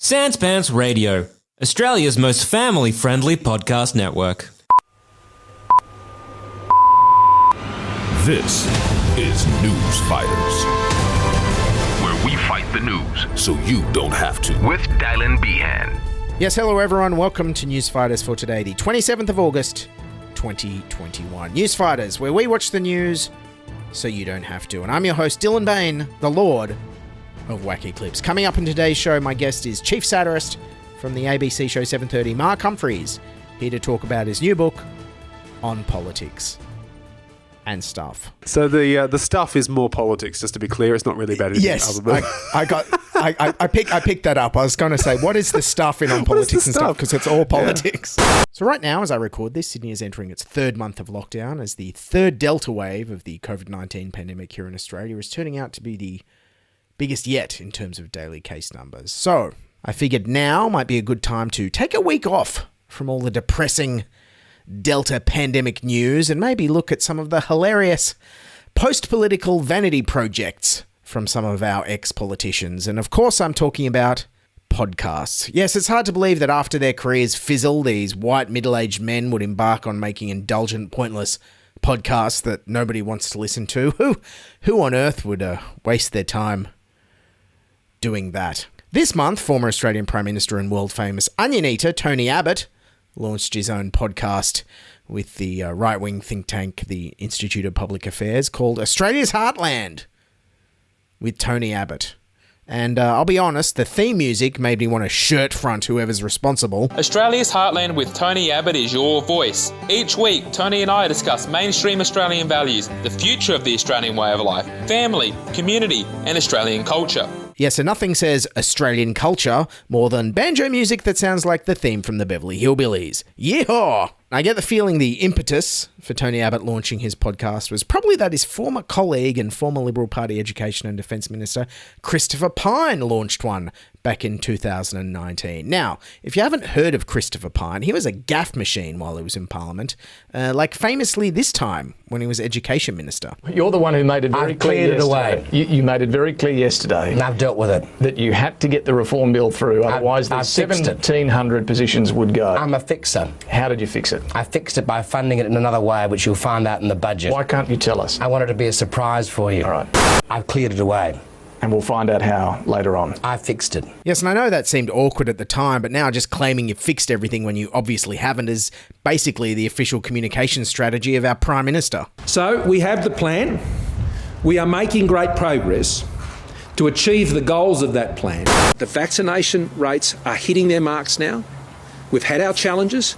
Sans Pants Radio, Australia's most family-friendly podcast network. This is Newsfighters, where we fight the news so you don't have to. With Dylan Behan. Yes, hello everyone. Welcome to Newsfighters for today, the 27th of August, 2021. Newsfighters, where we watch the news so you don't have to. And I'm your host, Dylan Behan, the Lord of Wacky Clips. Coming up in today's show, my guest is Chief Satirist from the ABC show 7:30, Mark Humphries, here to talk about his new book on politics and stuff. So the stuff is more politics, just to be clear. It's not really about anything yes, other than... I picked that up. I was going to say, what is the stuff in on politics and stuff? Because it's all politics. Yeah. So right now, as I record this, Sydney is entering its third month of lockdown as the third Delta wave of the COVID-19 pandemic here in Australia is turning out to be the biggest yet in terms of daily case numbers. So I figured now might be a good time to take a week off from all the depressing Delta pandemic news and maybe look at some of the hilarious post-political vanity projects from some of our ex-politicians. And of course, I'm talking about podcasts. Yes, it's hard to believe that after their careers fizzle, these white middle-aged men would embark on making indulgent, pointless podcasts that nobody wants to listen to. Who on earth would waste their time doing that? This month, former Australian Prime Minister and world-famous onion eater Tony Abbott launched his own podcast with the right-wing think tank, the Institute of Public Affairs, called Australia's Heartland with Tony Abbott. And I'll be honest, the theme music made me want to shirt front whoever's responsible. Australia's Heartland with Tony Abbott is your voice. Each week, Tony and I discuss mainstream Australian values, the future of the Australian way of life, family, community, and Australian culture. Yes, and nothing says Australian culture more than banjo music that sounds like the theme from the Beverly Hillbillies. Yeehaw! I get the feeling the impetus for Tony Abbott launching his podcast was probably that his former colleague and former Liberal Party Education and Defence Minister Christopher Pyne launched one back in 2019. Now, if you haven't heard of Christopher Pyne, he was a gaffe machine while he was in Parliament, like famously this time when he was Education Minister. You're the one who made it very clear yesterday. You made it very clear yesterday. And I've dealt with it. That you had to get the reform bill through, otherwise the 1,700 positions would go. I'm a fixer. How did you fix it? I fixed it by funding it in another way, which you'll find out in the budget. Why can't you tell us? I want it to be a surprise for you. All right. I've cleared it away. And we'll find out how later on. I fixed it. Yes, and I know that seemed awkward at the time, but now just claiming you fixed everything when you obviously haven't is basically the official communication strategy of our Prime Minister. So we have the plan. We are making great progress to achieve the goals of that plan. The vaccination rates are hitting their marks now. We've had our challenges,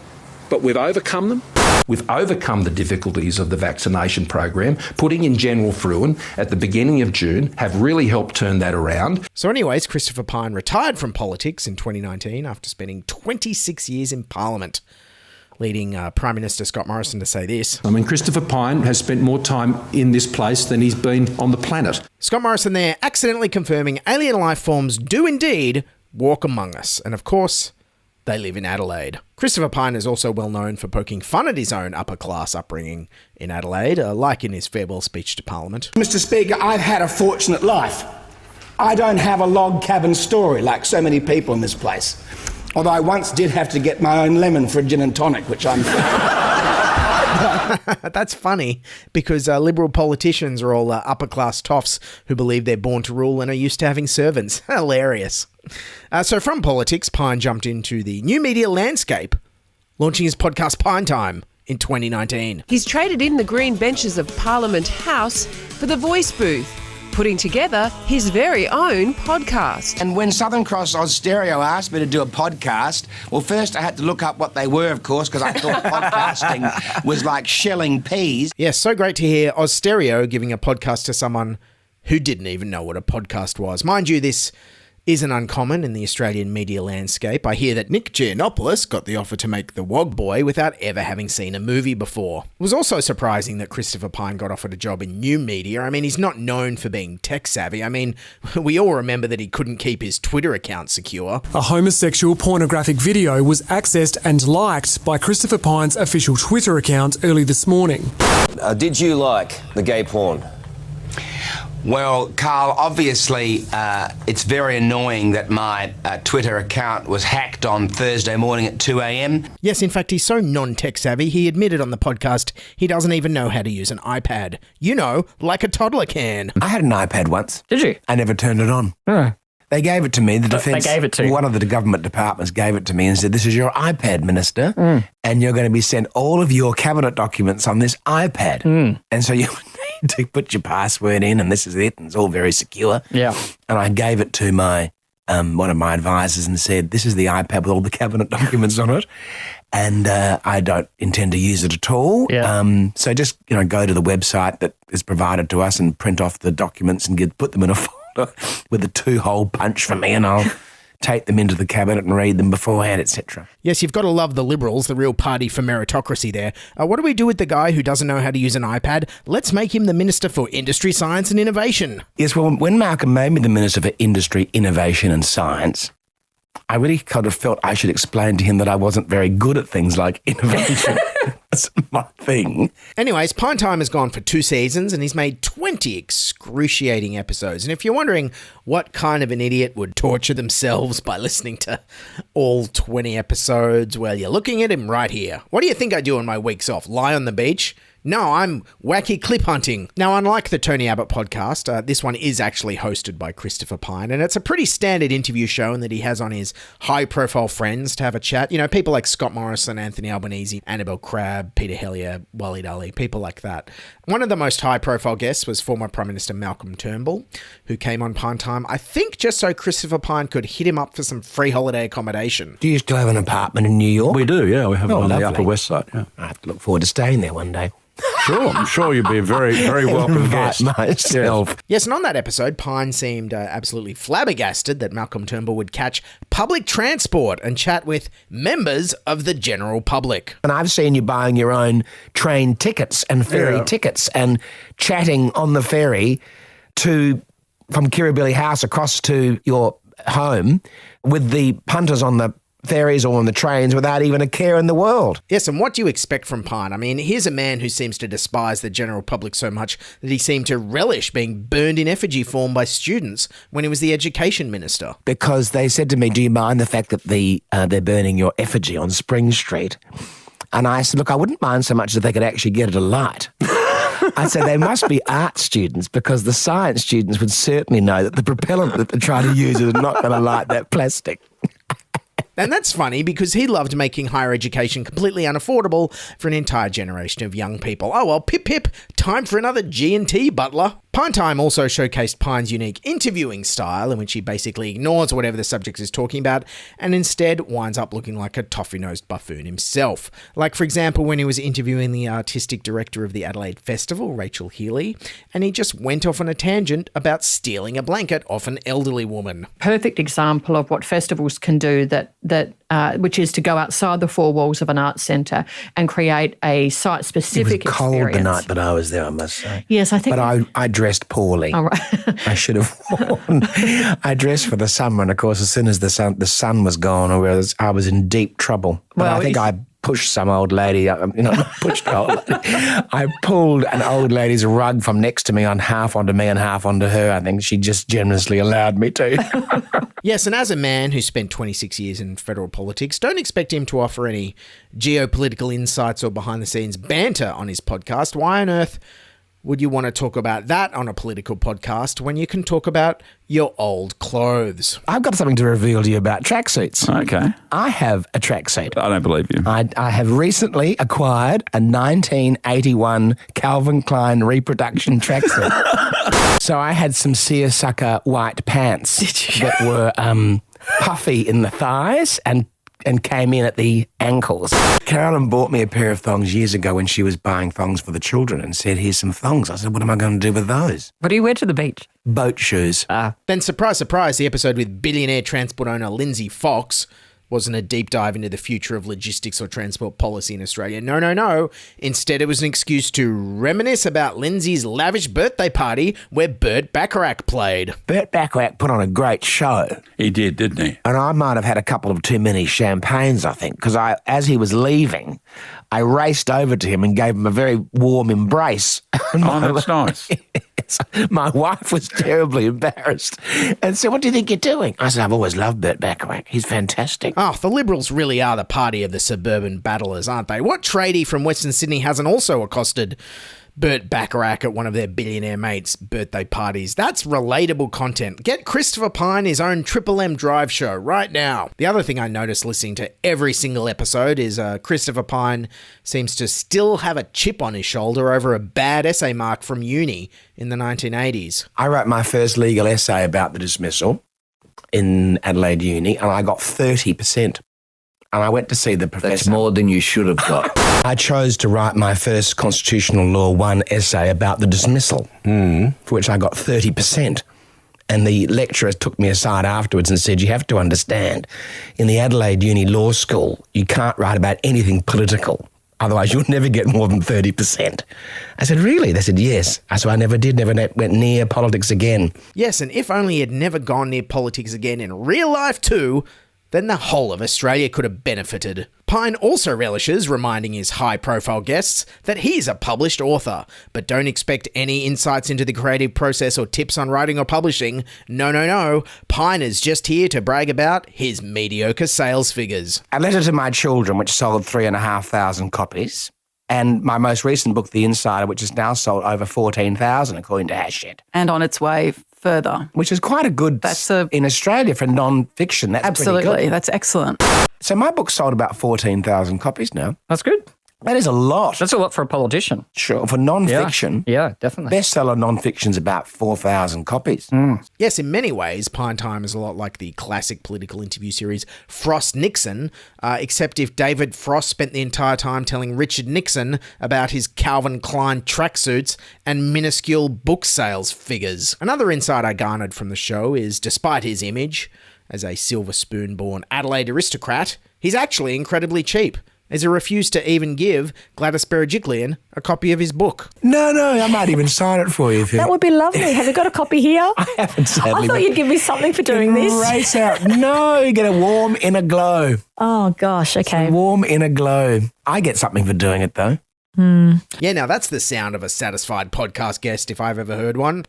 but we've overcome them. We've overcome the difficulties of the vaccination program, putting in General Fruin at the beginning of June, have really helped turn that around. So anyways, Christopher Pyne retired from politics in 2019 after spending 26 years in Parliament, leading Prime Minister Scott Morrison to say this. I mean, Christopher Pyne has spent more time in this place than he's been on the planet. Scott Morrison there accidentally confirming alien life forms do indeed walk among us. And of course, they live in Adelaide. Christopher Pyne is also well known for poking fun at his own upper-class upbringing in Adelaide, like in his farewell speech to Parliament. Mr. Speaker, I've had a fortunate life. I don't have a log cabin story like so many people in this place. Although I once did have to get my own lemon for a gin and tonic, which I'm... That's funny, because Liberal politicians are all upper-class toffs who believe they're born to rule and are used to having servants. Hilarious. So from politics, Pyne jumped into the new media landscape, launching his podcast PYNE TIME in 2019. He's traded in the green benches of Parliament House for the voice booth, putting together his very own podcast. And when Southern Cross Oz Stereo asked me to do a podcast, well, first I had to look up what they were, of course, because I thought podcasting was like shelling peas. Yes, so great to hear Oz Stereo giving a podcast to someone who didn't even know what a podcast was. Mind you, this isn't uncommon in the Australian media landscape. I hear that Nick Giannopoulos got the offer to make The Wog Boy without ever having seen a movie before. It was also surprising that Christopher Pyne got offered a job in new media. I mean, he's not known for being tech savvy. I mean, we all remember that he couldn't keep his Twitter account secure. A homosexual pornographic video was accessed and liked by Christopher Pyne's official Twitter account early this morning. Did you like the gay porn? Well, Carl, obviously it's very annoying that my Twitter account was hacked on Thursday morning at 2 a.m. Yes, in fact, he's so non-tech savvy, he admitted on the podcast he doesn't even know how to use an iPad. You know, like a toddler can. I had an iPad once. Did you? I never turned it on. Oh. They gave it to me. The defence. They gave it to you. One of the government departments gave it to me and said, "This is your iPad, Minister, and you're going to be sent all of your cabinet documents on this iPad." And so you need to put your password in, and this is it, and it's all very secure. Yeah. And I gave it to my one of my advisors and said, "This is the iPad with all the cabinet documents on it, and I don't intend to use it at all. Yeah. So just go to the website that is provided to us and print off the documents and put them in a folder with a 2-hole punch for me, and I'll take them into the cabinet and read them beforehand, etc." Yes, you've got to love the Liberals, the real party for meritocracy there. What do we do with the guy who doesn't know how to use an iPad? Let's make him the Minister for Industry, Science and Innovation. Yes, well, when Malcolm made me the Minister for Industry, Innovation and Science, I really kind of felt I should explain to him that I wasn't very good at things like innovation. That's my thing. Anyways, PYNE Time has gone for 2 seasons and he's made 20 excruciating episodes. And if you're wondering what kind of an idiot would torture themselves by listening to all 20 episodes, well, you're looking at him right here. What do you think I do on my weeks off? Lie on the beach? No, I'm wacky clip hunting. Now, unlike the Tony Abbott podcast, this one is actually hosted by Christopher Pyne, and it's a pretty standard interview show in that he has on his high-profile friends to have a chat. You know, people like Scott Morrison, Anthony Albanese, Annabelle Crabb, Peter Hellier, Waleed Ali, people like that. One of the most high-profile guests was former Prime Minister Malcolm Turnbull, who came on PYNE Time, I think just so Christopher Pyne could hit him up for some free holiday accommodation. Do you still have an apartment in New York? We do, yeah. We have it on lovely. the Upper West Side. Yeah. I have to look forward to staying there one day. Sure, I'm sure you'd be a very, very welcome guest. Myself. Yes, and on that episode, Pyne seemed absolutely flabbergasted that Malcolm Turnbull would catch public transport and chat with members of the general public. And I've seen you buying your own train tickets and ferry tickets and chatting on the ferry from Kirribilli House across to your home with the punters on the ferries or on the trains without even a care in the world. Yes, and what do you expect from Pyne? I mean, here's a man who seems to despise the general public so much that he seemed to relish being burned in effigy form by students when he was the education minister. Because they said to me, "Do you mind the fact that they're burning your effigy on Spring Street?" And I said, "Look, I wouldn't mind so much if they could actually get it alight." I said, "They must be art students because the science students would certainly know that the propellant that they're trying to use is not going to light that plastic." And that's funny because he loved making higher education completely unaffordable for an entire generation of young people. Oh well, pip pip, time for another G&T butler. PYNE Time also showcased Pyne's unique interviewing style in which he basically ignores whatever the subject is talking about and instead winds up looking like a toffee-nosed buffoon himself. Like, for example, when he was interviewing the artistic director of the Adelaide Festival, Rachel Healy, and he just went off on a tangent about stealing a blanket off an elderly woman. Perfect example of what festivals can do, which is to go outside the 4 walls of an arts centre and create a site-specific experience. It was cold the night that I was there, I must say. Yes, I think... But I dressed poorly. Oh, right. I should have worn... I dressed for the summer, and of course, as soon as the sun was gone, I was in deep trouble. But I think I pushed some old lady, not pushed an old lady. I pulled an old lady's rug from next to me half onto me and half onto her. I think she just generously allowed me to. Yes, and as a man who spent 26 years in federal politics, don't expect him to offer any geopolitical insights or behind-the-scenes banter on his podcast. Why on earth would you want to talk about that on a political podcast when you can talk about your old clothes? I've got something to reveal to you about tracksuits. Okay. I have a tracksuit. I don't believe you. I have recently acquired a 1981 Calvin Klein reproduction tracksuit. So I had some seersucker white pants that were puffy in the thighs and came in at the ankles. Carolyn bought me a pair of thongs years ago when she was buying thongs for the children and said, "Here's some thongs." I said, "What am I going to do with those?" What do you wear to the beach? Boat shoes. Then surprise, surprise, the episode with billionaire transport owner Lindsay Fox wasn't a deep dive into the future of logistics or transport policy in Australia. No. Instead, it was an excuse to reminisce about Lindsay's lavish birthday party where Burt Bacharach played. Burt Bacharach put on a great show. He did, didn't he? And I might have had a couple of too many champagnes, I think, because as he was leaving, I raced over to him and gave him a very warm embrace. Oh, that's nice. My wife was terribly embarrassed and said, "What do you think you're doing?" I said, "I've always loved Bert Bacharach. He's fantastic." Oh, the Liberals really are the party of the suburban battlers, aren't they? What tradie from Western Sydney hasn't also accosted Bert Bacharach at one of their billionaire mates' birthday parties? That's relatable content. Get Christopher Pyne his own Triple M Drive show right now. The other thing I noticed listening to every single episode is Christopher Pyne seems to still have a chip on his shoulder over a bad essay mark from uni in the 1980s. I wrote my first legal essay about the dismissal in Adelaide Uni, and I got 30%. And I went to see the professor. That's more than you should have got. I chose to write my first Constitutional Law 1 essay about the dismissal, for which I got 30%. And the lecturer took me aside afterwards and said, "You have to understand, in the Adelaide Uni Law School, you can't write about anything political. Otherwise, you'll never get more than 30%. I said, "Really?" They said, "Yes." So I never went near politics again. Yes, and if only he'd never gone near politics again in real life too, then the whole of Australia could have benefited. Pyne also relishes reminding his high-profile guests that he's a published author, but don't expect any insights into the creative process or tips on writing or publishing. No. Pyne is just here to brag about his mediocre sales figures. A Letter to My Children, which sold 3,500 copies, and my most recent book, The Insider, which has now sold over 14,000, according to Hachette. And on its way further. Which is quite a good in Australia for non-fiction. That's absolutely, pretty good. That's excellent. So my book sold about 14,000 copies now. That's good. That is a lot. That's a lot for a politician. Sure, for non-fiction. Yeah, definitely. Bestseller non-fiction's about 4,000 copies. Yes, in many ways, PYNE TIME is a lot like the classic political interview series Frost-Nixon, except if David Frost spent the entire time telling Richard Nixon about his Calvin Klein tracksuits and minuscule book sales figures. Another insight I garnered from the show is, despite his image as a silver spoon-born Adelaide aristocrat, he's actually incredibly cheap, as he refused to even give Gladys Berejiklian a copy of his book. No, I might even sign it for you. That would be lovely. Have you got a copy here? I haven't, sadly. I thought you'd give me something for doing this. Race out. No, you get a warm inner glow. Oh, gosh, okay. It's a warm inner glow. I get something for doing it, though. Yeah, now that's the sound of a satisfied podcast guest if I've ever heard one.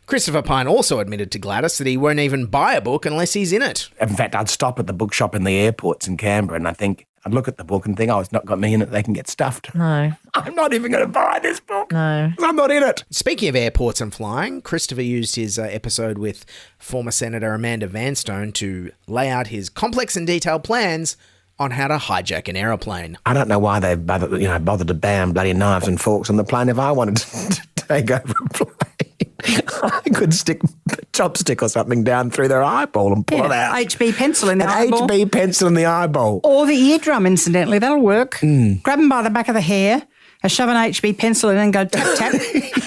Christopher Pyne also admitted to Gladys that he won't even buy a book unless he's in it. In fact, I'd stop at the bookshop in the airports in Canberra and I'd look at the book and think, oh, it's not got me in it, they can get stuffed. No. I'm not even going to buy this book. No. I'm not in it. Speaking of airports and flying, Christopher used his episode with former Senator Amanda Vanstone to lay out his complex and detailed plans on how to hijack an aeroplane. I don't know why they bothered to ban bloody knives and forks on the plane. If I wanted to take over a plane, I could stick a chopstick or something down through their eyeball and pull it out. HB pencil in the eyeball. HB pencil in the eyeball. Or the eardrum, incidentally. That'll work. Grab them by the back of the hair and shove an HB pencil in and go tap, tap.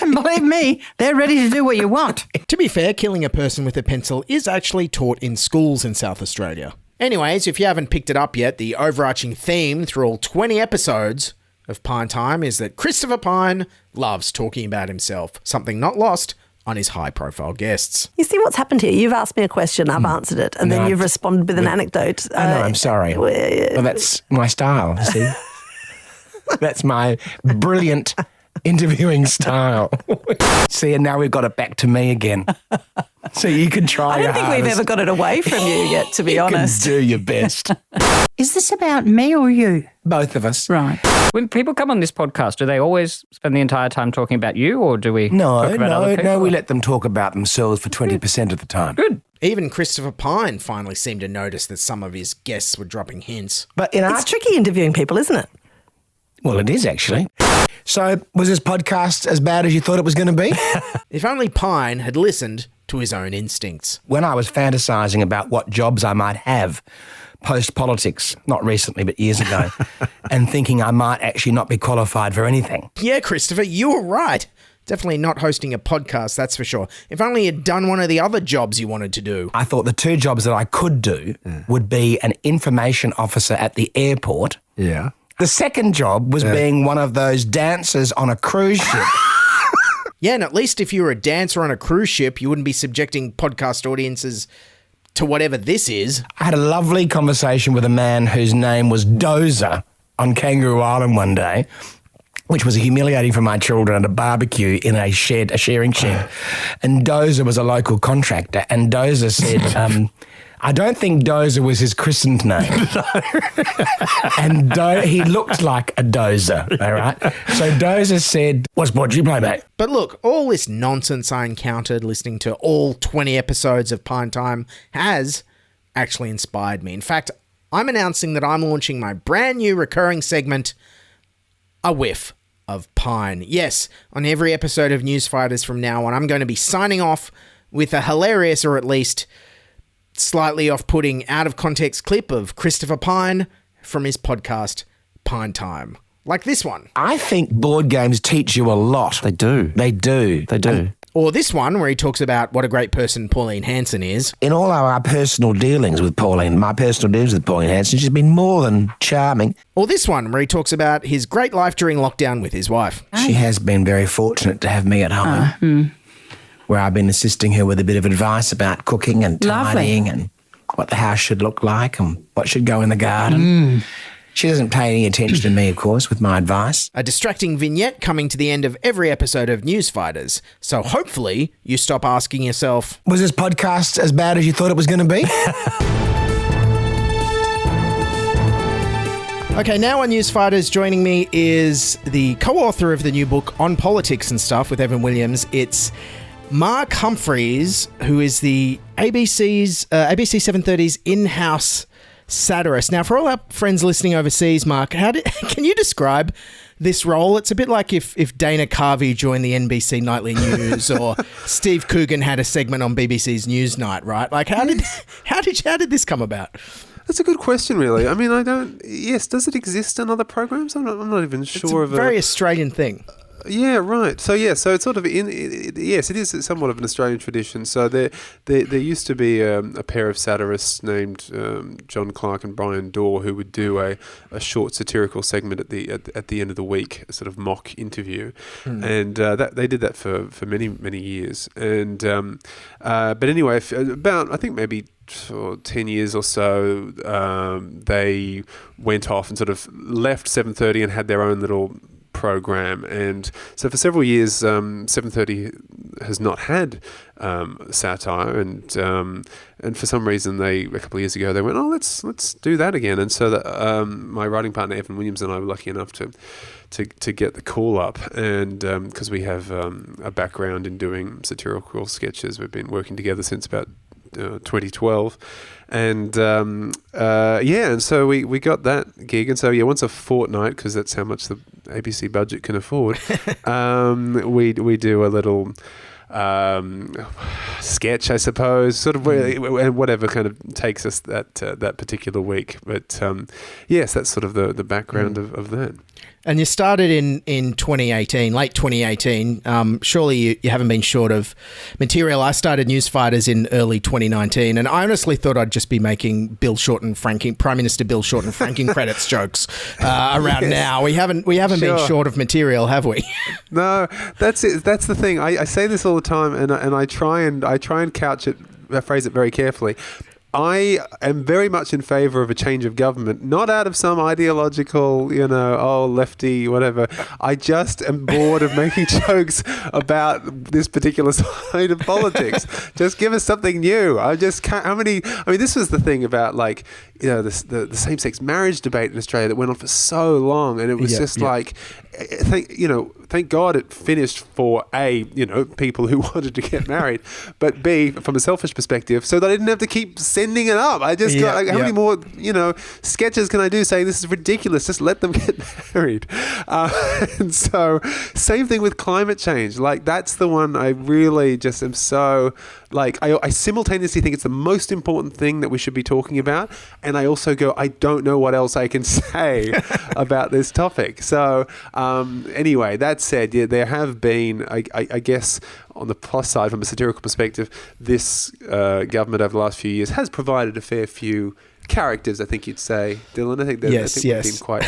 And believe me, they're ready to do what you want. To be fair, killing a person with a pencil is actually taught in schools in South Australia. Anyways, if you haven't picked it up yet, the overarching theme through all 20 episodes of PYNE TIME is that Christopher Pyne loves talking about himself, something not lost on his high-profile guests. You see what's happened here? You've asked me a question, I've answered it, and then you've responded with an anecdote. I know, I'm sorry. Well, that's my style, you see. That's my brilliant interviewing style. See, and now we've got it back to me again. So you can try I don't think we've ever got it away from you yet, to be honest. You can do your best. Is this about me or you? Both of us. Right. When people come on this podcast, do they always spend the entire time talking about you, or do we talk about other people? No, we let them talk about themselves for 20% of the time. Good. Even Christopher Pyne finally seemed to notice that some of his guests were dropping hints. But it's tricky interviewing people, isn't it? Well, it is actually. So, was this podcast as bad as you thought it was going to be? If only Pyne had listened to his own instincts. When I was fantasising about what jobs I might have post-politics, not recently but years ago, and thinking I might actually not be qualified for anything. Yeah, Christopher, you were right. Definitely not hosting a podcast, that's for sure. If only you'd done one of the other jobs you wanted to do. I thought the two jobs that I could do would be an information officer at the airport. Yeah. The second job was being one of those dancers on a cruise ship. Yeah, and at least if you were a dancer on a cruise ship, you wouldn't be subjecting podcast audiences to whatever this is. I had a lovely conversation with a man whose name was Dozer on Kangaroo Island one day. which was humiliating for my children at a barbecue in a sharing shed. And Dozer was a local contractor, and Dozer said, I don't think Dozer was his christened name. And he looked like a dozer, all right? So Dozer said, what sport do you play, mate? But look, all this nonsense I encountered listening to all 20 episodes of PYNE Time has actually inspired me. In fact, I'm announcing that I'm launching my brand new recurring segment, A Whiff of Pyne. Yes, on every episode of Newsfighters from now on, I'm going to be signing off with a hilarious, or at least slightly off-putting, out-of-context clip of Christopher Pyne from his podcast, PYNE Time. Like this one. I think board games teach you a lot. They do. They do. They do. Or this one where he talks about what a great person Pauline Hanson is. In all our personal dealings with Pauline, my personal dealings with Pauline Hanson, she's been more than charming. Or this one where he talks about his great life during lockdown with his wife. She has been very fortunate to have me at home. Where I've been assisting her with a bit of advice about cooking and tidying and what the house should look like and what should go in the garden. She doesn't pay any attention to me, of course, with my advice. A distracting vignette coming to the end of every episode of Newsfighters. So hopefully you stop asking yourself, was this podcast as bad as you thought it was going to be? Okay, now on Newsfighters, joining me is the co-author of the new book On Politics and Stuff with Evan Williams. It's Mark Humphries, who is the ABC 730's in-house satirist. Now, for all our friends listening overseas, Mark, can you describe this role? It's a bit like if Dana Carvey joined the NBC Nightly News or Steve Coogan had a segment on BBC's Newsnight, right? Like, how did this come about? That's a good question, really. I mean, does it exist in other programs? I'm not even sure. It's a very Australian thing. Yeah, right. So it's sort of yes, it is somewhat of an Australian tradition. So there used to be a pair of satirists named John Clark and Brian Dorr who would do a short satirical segment at the end of the week, a sort of mock interview, and that they did that for many years. And but anyway, about I think maybe 10 years or so, they went off and sort of left 7:30 and had their own little program. And so for several years 7:30 has not had satire, and for some reason a couple of years ago they went, let's do that again. And so that my writing partner Evan Williams and I were lucky enough to get the call up, and because we have a background in doing satirical sketches, we've been working together since about 2012, and and so we got that gig, and so once a fortnight, because that's how much the ABC budget can afford, we do a little sketch, I suppose, sort of whatever kind of takes us that particular week. But yes, that's sort of the background of that. And you started in 2018, late 2018. Surely you haven't been short of material. I started Newsfighters in early 2019, and I honestly thought I'd just be making Prime Minister Bill Shorten franking credits jokes around now. We haven't been short of material, have we? No, that's it. That's the thing. I say this all the time, and I try and phrase it very carefully. I am very much in favour of a change of government, not out of some ideological, lefty, whatever. I just am bored of making jokes about this particular side of politics. Just give us something new. I just can't. This was the thing about the same-sex marriage debate in Australia that went on for so long, and it was thank God it finished for A, people who wanted to get married, but B, from a selfish perspective, so that I didn't have to keep sending it up. I just got how many more, sketches can I do saying this is ridiculous? Just let them get married. And so, same thing with climate change. That's the one I really just am so. I simultaneously think it's the most important thing that we should be talking about, and I also go, I don't know what else I can say about this topic. So anyway, that said, there have been, I guess, on the plus side, from a satirical perspective, this government over the last few years has provided a fair few characters, I think you'd say, Dylan. I think we've been quite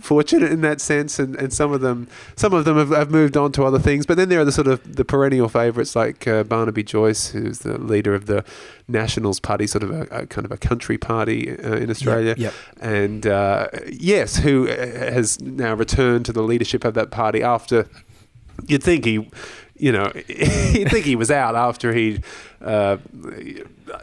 fortunate in that sense, and some of them have moved on to other things. But then there are the sort of the perennial favourites like Barnaby Joyce, who's the leader of the Nationals Party, sort of a kind of a country party in Australia, and yes, who has now returned to the leadership of that party after you'd think you'd think he was out after he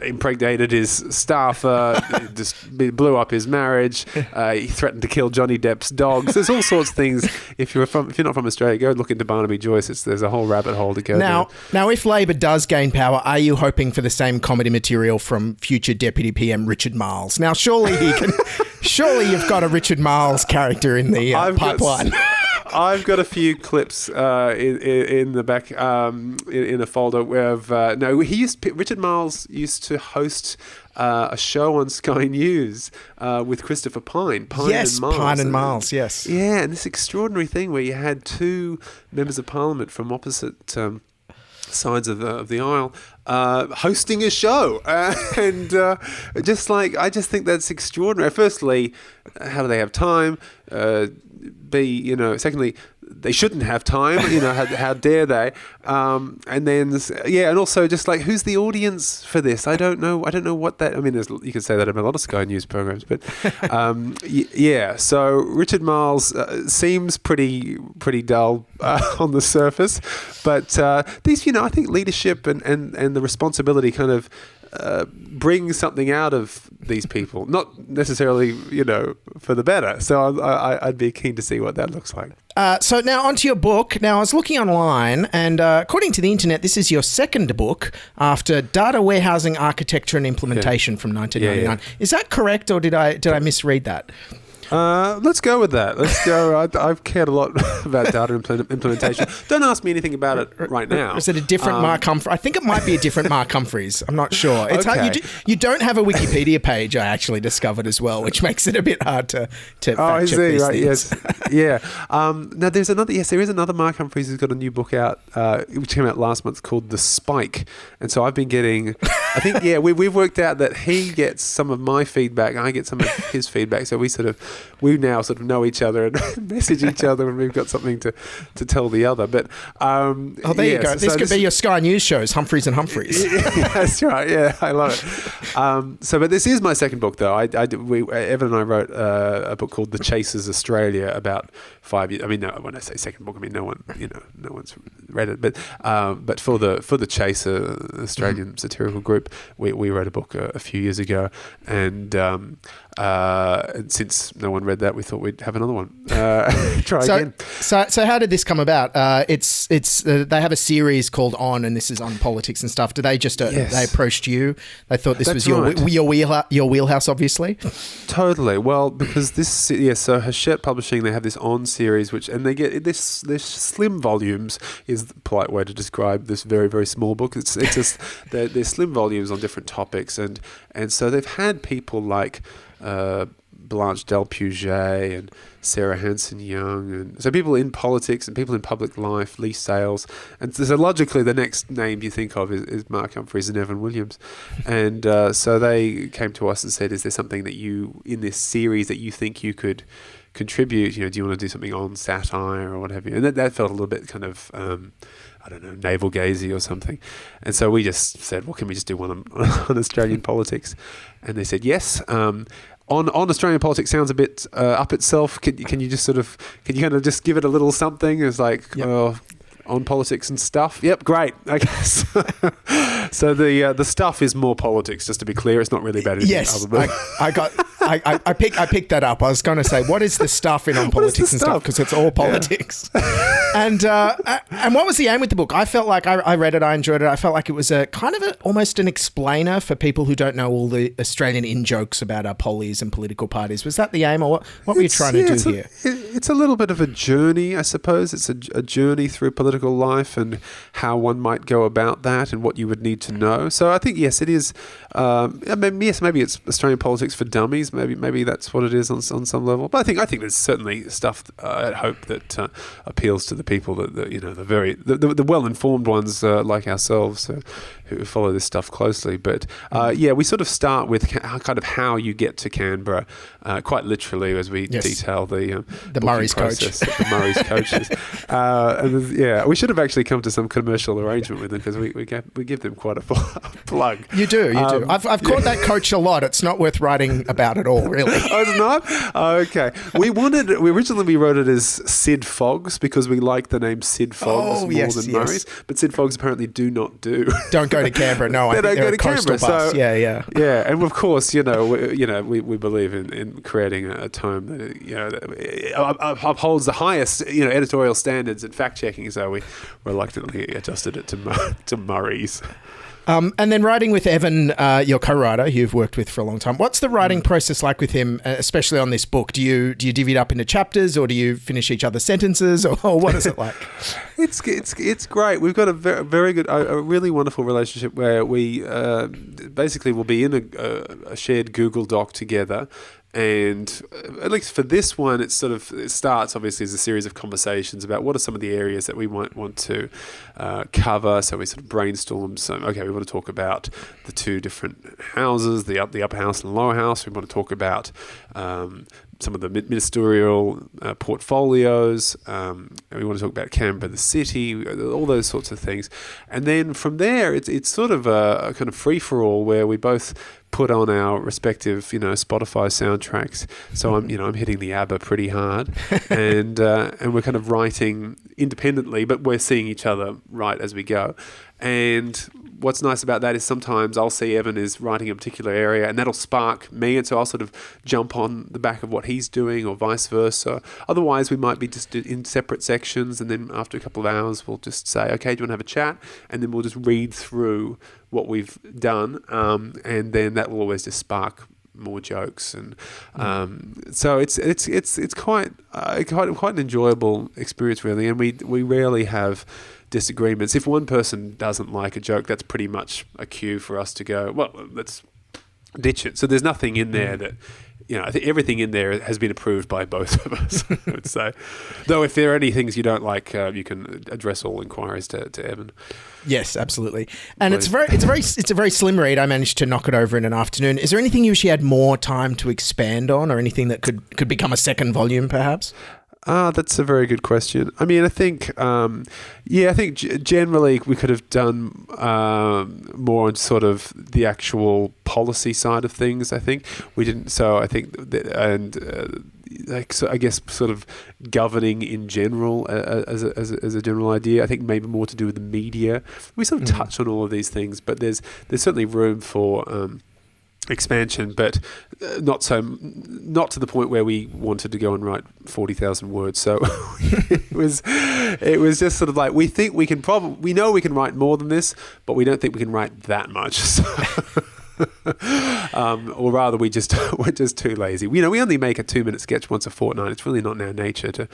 impregnated his staffer, just blew up his marriage. He threatened to kill Johnny Depp's dogs. There's all sorts of things. If you're not from Australia, go look into Barnaby Joyce. There's a whole rabbit hole to go Now, if Labor does gain power, are you hoping for the same comedy material from future Deputy PM Richard Marles? Now, surely he can. Surely you've got a Richard Marles character in the pipeline. I've got a few clips in the back in a folder where Richard Marles used to host a show on Sky News with Christopher Pyne. Pyne and Marles, yes. Yeah, and this extraordinary thing where you had two members of Parliament from opposite sides of the aisle hosting a show, and I just think that's extraordinary. Firstly, how do they have time? Secondly, they shouldn't have time. How dare they? And then, and also just like, who's the audience for this? I don't know what that. I mean, you could say that about a lot of Sky News programs, but So Richard Marles seems pretty dull on the surface, but these, I think leadership and the responsibility kind of bring something out of these people, not necessarily, for the better. So I'd be keen to see what that looks like. So now onto your book. Now I was looking online, and according to the internet, this is your second book after Data Warehousing Architecture and Implementation from 1999. Yeah. Is that correct, or did I misread that? Let's go with that. Let's go. I've cared a lot about data implementation. Don't ask me anything about it right now. Is it a different Mark Humphries? I think it might be a different Mark Humphries. I'm not sure. It's hard. You don't have a Wikipedia page, I actually discovered as well, which makes it a bit hard to fact check these things. Yes. Yeah. Now there is another Mark Humphries who's got a new book out, which came out last month, called The Spike. And so I've been getting, we've worked out that he gets some of my feedback, I get some of his feedback. So we now sort of know each other and message each other when we've got something to tell the other. But there you go. This could be your Sky News shows, Humphries and Humphries. That's right. Yeah, I love it. But this is my second book, though. Evan and I wrote a book called The Chasers Australia about 5 years. I mean, no, when I say second book, I mean no one's read it. But for the Chaser Australian satirical group, we wrote a book a few years ago, and since no one read that, we thought we'd have another one. Try again. So how did this come about? They have a series called On, and this is on politics and stuff. Did they just they approached you? They thought this was your wheelhouse, obviously. Totally. Well, because so Hachette Publishing, they have this On series, and they get this slim volumes is the polite way to describe this very, very small book. It's just they're slim volumes on different topics, and so they've had people like Blanche Del Puget and Sarah Hanson-Young, and so people in politics and people in public life, Lee Sales, and so logically the next name you think of is Mark Humphries and Evan Williams, and so they came to us and said, is there something that you, in this series, that you think you could contribute? Do you want to do something on satire or what have you? And that felt a little bit kind of navel-gazy or something. And so we just said, well, can we just do one on Australian politics? And they said yes. On Australian politics sounds a bit up itself. Can you kind of just give it a little something? It's like, on politics and stuff. Yep, great. Okay. So the stuff is more politics, just to be clear. It's not really about anything. Yes, I picked that up. I was going to say, what is the stuff in On Politics and Stuff? Because it's all politics. And what was the aim with the book? I felt like I read it, I enjoyed it. I felt like it was a kind of almost an explainer for people who don't know all the Australian in-jokes about our pollies and political parties. Was that the aim, or what were you trying to do here? It's a little bit of a journey, I suppose. It's a journey through political life and how one might go about that and what you would need to know. So I think, yes, it is. Maybe it's Australian politics for dummies. Humphries. Maybe that's what it is on some level. But I think there's certainly stuff I hope that appeals to the people that the well-informed ones like ourselves who follow this stuff closely. But we sort of start with kind of how you get to Canberra, quite literally, as we detail the Murray's coach. The Murray's coaches. We should have actually come to some commercial arrangement with them, because we give them quite a plug. You do. I've caught that coach a lot. It's not worth writing about at all, really. Oh, it's not? Oh, okay. We originally wrote it as Sid Foggs, because we like the name Sid Foggs more than Murray's. But Sid Foggs apparently don't go to Canberra. No, I think they're a coastal bus. Yeah. And of course, we believe in creating a term that upholds the highest editorial standards and fact checking. So we reluctantly adjusted it to Murray's. And then writing with Evan, your co-writer, who you've worked with for a long time. What's the writing process like with him, especially on this book? Do you divvy it up into chapters, or do you finish each other's sentences, or what is it like? It's great. We've got a very good, a really wonderful relationship where we basically will be in a shared Google Doc together. And at least for this one, it starts obviously as a series of conversations about what are some of the areas that we might want to cover. So we sort of brainstorm. We want to talk about the two different houses, the upper house and the lower house. We want to talk about some of the ministerial portfolios. We want to talk about Canberra, the city, all those sorts of things. And then from there, it's sort of a kind of free-for-all where we both put on our respective, Spotify soundtracks. So I'm hitting the ABBA pretty hard, and we're kind of writing independently, but we're seeing each other write as we go. And what's nice about that is sometimes I'll see Evan is writing a particular area, and that'll spark me, and so I'll sort of jump on the back of what he's doing, or vice versa. Otherwise, we might be just in separate sections, and then after a couple of hours, we'll just say, okay, do you want to have a chat? And then we'll just read through what we've done, and then that will always just spark more jokes, and so it's quite an enjoyable experience, really. And we rarely have disagreements. If one person doesn't like a joke, that's pretty much a cue for us to go, well, let's ditch it. So there's nothing in there that, I think everything in there has been approved by both of us, I would say. Though if there are any things you don't like, you can address all inquiries to Evan. Yes, absolutely. And it's a very slim read. I managed to knock it over in an afternoon. Is there anything you wish you had more time to expand on, or anything that could become a second volume, perhaps? That's a very good question. I mean, I think, generally we could have done more on sort of the actual policy side of things. I think we didn't. So I think, I guess sort of governing in general as a general idea. I think maybe more to do with the media. We sort of touch on all of these things, but there's certainly room for expansion, but not to the point where we wanted to go and write 40,000 words. So it was just sort of like, we know we can write more than this, but we don't think we can write that much. So or rather, we're just too lazy. We only make a 2-minute sketch once a fortnight. It's really not in our nature to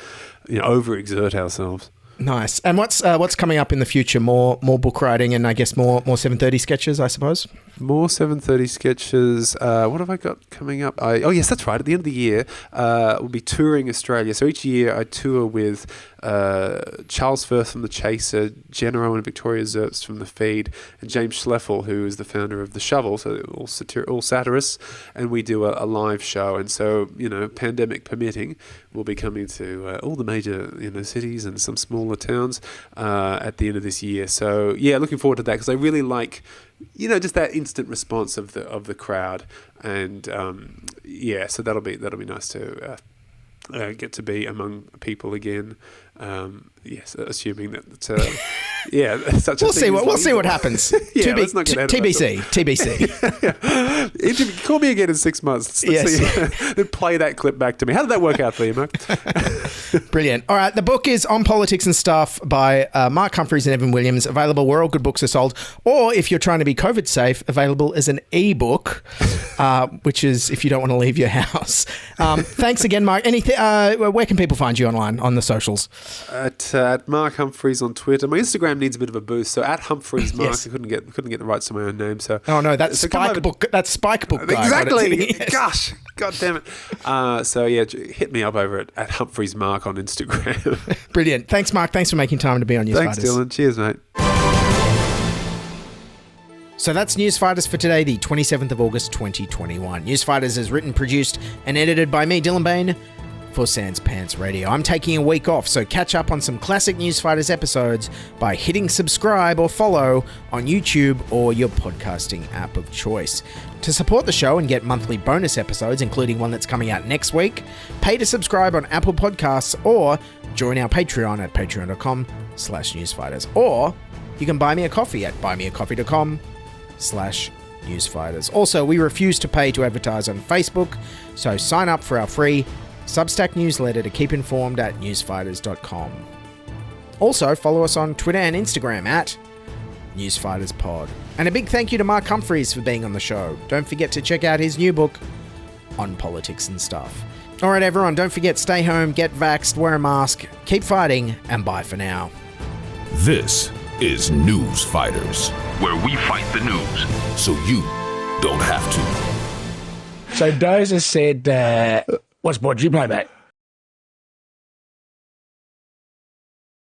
overexert ourselves. Nice. And what's coming up in the future? More book writing, and I guess more 7:30 sketches, I suppose. More 7:30 sketches. What have I got coming up? Yes, that's right. At the end of the year, we'll be touring Australia. So each year I tour with Charles Firth from The Chaser, Jenna Owen and Victoria Zerps from The Feed, and James Schleffel, who is the founder of The Shovel, so all satirists, and we do a live show. And so, pandemic permitting, we'll be coming to all the major cities and some smaller towns at the end of this year. So yeah, looking forward to that, because I really like just that instant response of the crowd, and so that'll be nice to get to be among people again. Yes, assuming that such a thing. We'll see what happens. TBC. Call me again in 6 months. Let's see. Play that clip back to me. How did that work out for you, Mark? Brilliant. All right, the book is On Politics and Stuff by Mark Humphries and Evan Williams, available where all good books are sold, or if you're trying to be COVID safe, available as an ebook, which is if you don't want to leave your house. Thanks again, Mark. Where can people find you online on the socials? At Mark Humphries on Twitter. My Instagram needs a bit of a boost, so at Humphries Mark. Yes. I couldn't get the rights to my own name. So That's Spike Book. That's Spike Book guy. Exactly. Gosh. God damn it. So yeah, hit me up over at Humphries Mark on Instagram. Brilliant. Thanks, Mark. Thanks for making time to be on Newsfighters. Thanks, Dylan. Cheers, mate. So that's Newsfighters for today, the 27th of August 2021. Newsfighters is written, produced and edited by me, Dylan Behan, for Sans Pants Radio. I'm taking a week off, so catch up on some classic Newsfighters episodes by hitting subscribe or follow on YouTube or your podcasting app of choice. To support the show and get monthly bonus episodes, including one that's coming out next week, pay to subscribe on Apple Podcasts or join our Patreon at patreon.com/newsfighters. Or you can buy me a coffee at buymeacoffee.com/newsfighters. Also, we refuse to pay to advertise on Facebook, so sign up for our free Substack newsletter to keep informed at newsfighters.com. Also, follow us on Twitter and Instagram at NewsFightersPod. And a big thank you to Mark Humphries for being on the show. Don't forget to check out his new book on politics and stuff. All right, everyone, don't forget, stay home, get vaxxed, wear a mask, keep fighting, and bye for now. This is Newsfighters, where we fight the news, so you don't have to. So Dozer said, what sport do you play, mate?